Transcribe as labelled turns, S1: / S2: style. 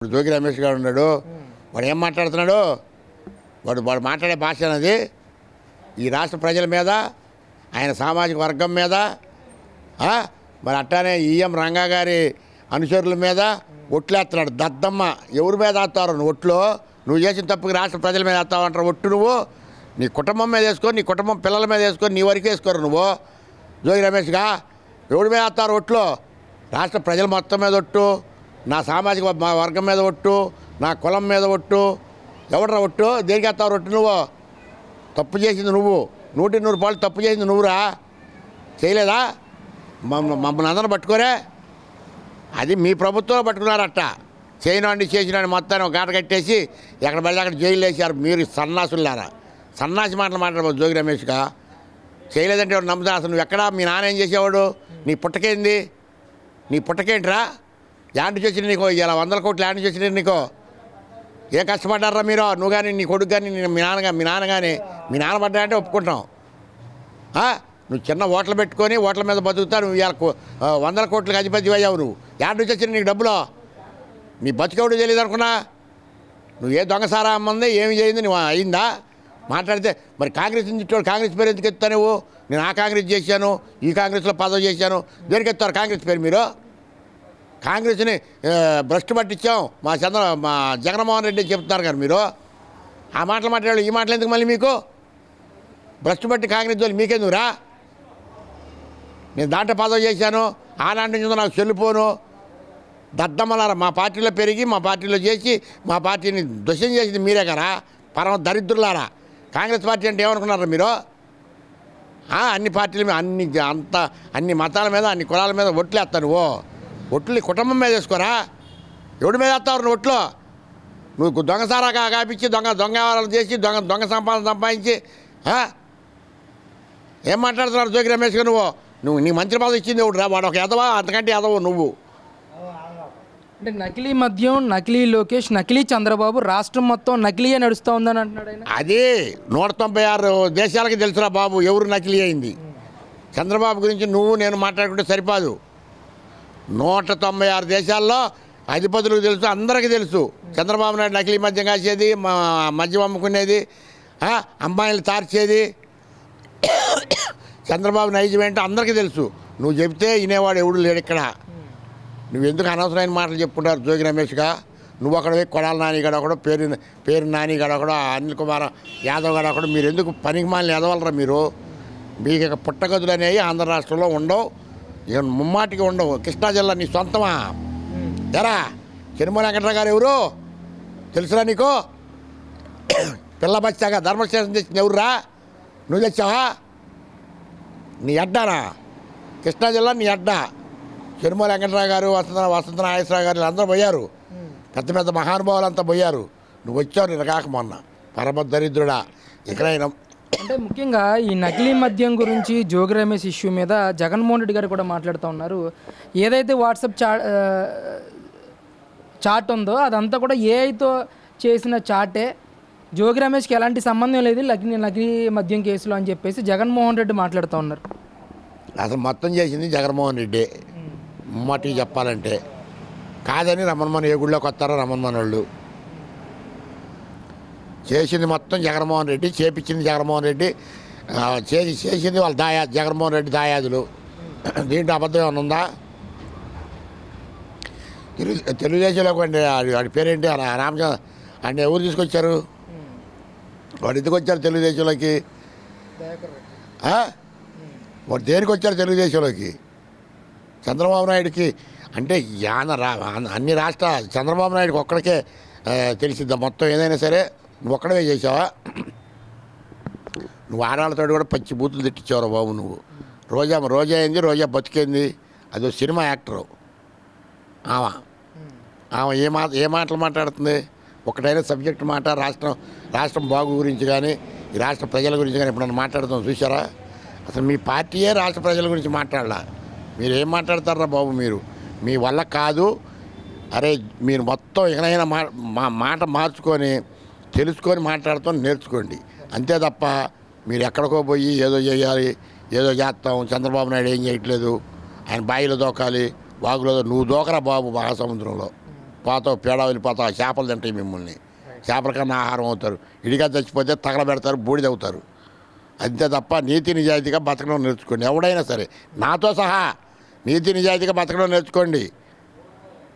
S1: ఇప్పుడు జోగి రమేష్ గారు ఉన్నాడు, వాడు ఏం మాట్లాడుతున్నాడు? వాడు మాట్లాడే భాష అనేది ఈ రాష్ట్ర ప్రజల మీద, ఆయన సామాజిక వర్గం మీద, మరి అట్టానే ఈఎం రంగా గారి అనుచరుల మీద ఒట్లేస్తున్నాడు. దద్దమ్మ ఎవరి మీద వేస్తావు నువ్వు ఒట్లు? నువ్వు చేసిన తప్పుకి రాష్ట్ర ప్రజల మీద వేస్తావు అంటారు ఒట్టు. నువ్వు నీ కుటుంబం మీద వేసుకొని, నీ కుటుంబం పిల్లల మీద వేసుకొని నీ వరకు వేసుకోరు నువ్వు జోగి రమేష్గా. ఎవరి మీద వేస్తారు ఒట్లు? రాష్ట్ర ప్రజల మొత్తం మీద ఒట్టు, నా సామాజిక వర్గం మీద ఒట్టు, నా కులం మీద ఒట్టు. ఎవడరా ఒట్టు? దేనికి వేస్తావు ఒట్టు? నువ్వు తప్పు చేసింది నువ్వు, 100% తప్పు చేసింది నువ్వురా. చేయలేదా? మమ్మల్ని అందరూ పట్టుకోరే. అది మీ ప్రభుత్వంలో పట్టుకున్నారట. చేయనండి చేసినండి మొత్తాన్ని ఒక గాట కట్టేసి ఎక్కడ పడితే అక్కడ జైలు వేసారు. మీరు సన్నాసులారా, సన్నాసి మాటలు మాట్లాడబోదు జోగి రమేష్గా. చేయలేదంటే ఎవరు నమ్ముతా? అసలు నువ్వు ఎక్కడా? మీ నాన్న ఏం చేసేవాడు? నీ పుట్టకేంది? నీ పుట్టకేంట్రా? ల్యాండ్ చేసిన నీకు ఇలా 100 కోట్లు ల్యాండ్ చేసిన నీకు ఏం కష్టపడ్డారా మీరు? నువ్వు కానీ, నీ కొడుకు కానీ, మీ నాన్న కానీ. మీ నాన్న పడ్డా అంటే ఒప్పుకుంటాం. నువ్వు చిన్న ఓట్లు పెట్టుకొని ఓట్ల మీద బతుకుతా. నువ్వు ఇలా 100 కోట్లకు అధిపతి అయ్యావు. నువ్వు ల్యాండ్ వచ్చిన నీకు డబ్బులో నీ బతుకెవడు తెలియదు అనుకున్నా? నువ్వు ఏ దొంగసారా అమ్మంది, ఏమి చేయింది? నువ్వు అయిందా? మాట్లాడితే మరి కాంగ్రెస్ నుంచి కాంగ్రెస్ పేరు ఎందుకు ఎత్తుతా? నువ్వు నేను ఆ కాంగ్రెస్ చేశాను, ఈ కాంగ్రెస్లో పదవి చేశాను, దేనికి ఎత్తారు కాంగ్రెస్ పేరు మీరు? కాంగ్రెస్ని భ్రష్టు పట్టించాం మా జగన్మోహన్ రెడ్డి చెప్తున్నారు కదా మీరు. ఆ మాటలు మాట్లాడాలి, ఈ మాటలు ఎందుకు మళ్ళీ మీకు? భ్రష్టు పట్టి కాంగ్రెస్ వాళ్ళు మీకెందుకురా? నేను దాంట్లో పదవి చేశాను, ఆనాటి నుంచి నాకు చెల్లిపోను. దద్దమ్మలారా, మా పార్టీలో పెరిగి మా పార్టీలో చేసి మా పార్టీని దుష్యం చేసింది మీరే కదా, పరమ దరిద్రులారా. కాంగ్రెస్ పార్టీ అంటే ఏమనుకున్నారా మీరు? అన్ని పార్టీల మీద, అన్ని మతాల మీద, అన్ని కులాల మీద ఒట్లు వేస్తాను. నువ్వు ఒట్లు కుటుంబం మీద వేసుకోరా? ఎవడి మీద వేస్తావు నువ్వు ఒట్లు? నువ్వు దొంగసారా కాపించి దొంగ వ్యవహారాలు చేసి దొంగ సంపాదించి ఏం మాట్లాడుతున్నారు జోగి రమేష్ గారు? నువ్వు నీ మంత్రి పదవి ఇచ్చింది ఒకటి రా, వాడు ఒక ఎదవా, అంతకంటే ఎదవు నువ్వు.
S2: అంటే నకిలీ మద్యం, నకిలీ లోకేష్, నకిలీ చంద్రబాబు, రాష్ట్రం మొత్తం నకిలీయే నడుస్తూ ఉందని అంటున్నాడు ఆయన.
S1: అది 196 దేశాలకి తెలుసురా బాబు ఎవరు నకిలీ అయింది. చంద్రబాబు గురించి నువ్వు నేను మాట్లాడుకుంటే సరిపోదు. 196 దేశాల్లో అధిపతులకు తెలుసు, అందరికీ తెలుసు. చంద్రబాబు నాయుడు నకిలీ మద్యం కాసేది, మద్యం అమ్ముకునేది, అమ్మాయిలు తార్చేది, చంద్రబాబు నైజం ఏంటో అందరికీ తెలుసు. నువ్వు చెప్తే వినేవాడు ఎవడు లేడు ఇక్కడ. నువ్వు ఎందుకు అనవసరమైన మాటలు చెప్పుకుంటారు జోగి రమేష్గా? నువ్వు అక్కడ కొడాల నానిగాడు ఒకడు, పేరు నానిగాడు ఒకడు, అనిల్ కుమార్ యాదవ్ గారు ఒకడు. మీరు ఎందుకు పనికి మాలిన ఎదవలరా మీరు? మీకు ఇక పుట్టగదులు అనేవి ఆంధ్ర రాష్ట్రంలో ఉండవు, ఇక ముమ్మాటికి ఉండవు. కృష్ణా జిల్లా నీ సొంతమా? ఎరా చిరుమల వెంకటరావు గారు ఎవరు తెలుసురా నీకు? పిల్ల బచ్చాగా ధర్మస్టేషన్ తెచ్చింది ఎవరురా? నువ్వు తెచ్చావా? నీ అడ్డానా? కృష్ణా జిల్లా నీ అడ్డా. చిరుమల వెంకటరావు గారు, వసంత నాగేశ్వరరావు గారు అందరూ పోయారు. పెద్ద మహానుభావులు అంతా పోయారు. నువ్వు వచ్చావు నేను కాక మొన్న. పరమ దరిద్రుడా. ఎక్కడైనా
S2: అంటే ముఖ్యంగా ఈ నకిలీ మద్యం గురించి జోగి రమేష్ ఇష్యూ మీద జగన్మోహన్ రెడ్డి గారు కూడా మాట్లాడుతూ ఉన్నారు. ఏదైతే వాట్సాప్ చాట్ ఉందో అదంతా కూడా ఏఐతో చేసిన చాటే, జోగి రమేష్కి ఎలాంటి సంబంధం లేదు నకిలీ మద్యం కేసులో అని చెప్పేసి జగన్మోహన్ రెడ్డి మాట్లాడుతూ ఉన్నారు.
S1: అసలు మొత్తం చేసింది జగన్మోహన్ రెడ్డి. ముమ్మాటికి చెప్పాలంటే కాదని రమణమోహన్ ఏ గుళ్ళోకి వస్తారో రమణమోహన్ వాళ్ళు చేసింది మొత్తం జగన్మోహన్ రెడ్డి, చేపించింది జగన్మోహన్ రెడ్డి, చేసింది వాళ్ళ జగన్మోహన్ రెడ్డి దాయాదులు. దీంట్లో అబద్ధం ఏమైనా ఉందా? తెలుగుదేశంలోకి అండి వాడి పేరేంటి రామచంద్ర అంటే ఎవరు తీసుకొచ్చారు? వాడు ఎందుకు వచ్చారు తెలుగుదేశంలోకి? వాడు దేనికి వచ్చారు తెలుగుదేశంలోకి? చంద్రబాబు నాయుడికి అంటే అన్ని రాష్ట్రాలు చంద్రబాబు నాయుడికి ఒక్కడికే తెలిసిద్దా మొత్తం? ఏదైనా సరే నువ్వు ఒక్కడవే చేసావా? నువ్వు ఆడాళ్ళతో కూడా పచ్చి బూతులు తిట్టించావురా బాబు నువ్వు. రోజా అయింది, రోజా బతికేంది. అదో సినిమా యాక్టరు ఆమె ఏ మాటలు మాట్లాడుతుంది? ఒకటైనా సబ్జెక్ట్ మాట రాష్ట్రం బాగు గురించి కానీ ఈ రాష్ట్ర ప్రజల గురించి కానీ ఎప్పుడన్నా మాట్లాడుతాం చూసారా? అసలు మీ పార్టీయే రాష్ట్ర ప్రజల గురించి మాట్లాడాల. మీరు ఏం మాట్లాడతారా బాబు? మీరు మీ వల్ల కాదు. అరే మీరు మొత్తం ఎక్కడైనా మాట మార్చుకొని తెలుసుకొని మాట్లాడతాం నేర్చుకోండి. అంతే తప్ప మీరు ఎక్కడికో పోయి ఏదో చేయాలి, ఏదో చేస్తాం, చంద్రబాబు నాయుడు ఏం చేయట్లేదు, ఆయన బాయిలో దోకాలి, వాగులో నువ్వు దోకరా బాబు మహాసముద్రంలో. పోతావు పేడ వెళ్ళిపోతావు చేపలు తింటాయి మిమ్మల్ని చేపల కన్నా ఆహారం అవుతారు ఇడిగా చచ్చిపోతే తగలబెడతారు బూడిద అవుతారు అంతే తప్ప నీతి నిజాయితీగా బతకడం నేర్చుకోండి ఎవడైనా సరే నాతో సహా నీతి నిజాయితీగా బతకడం నేర్చుకోండి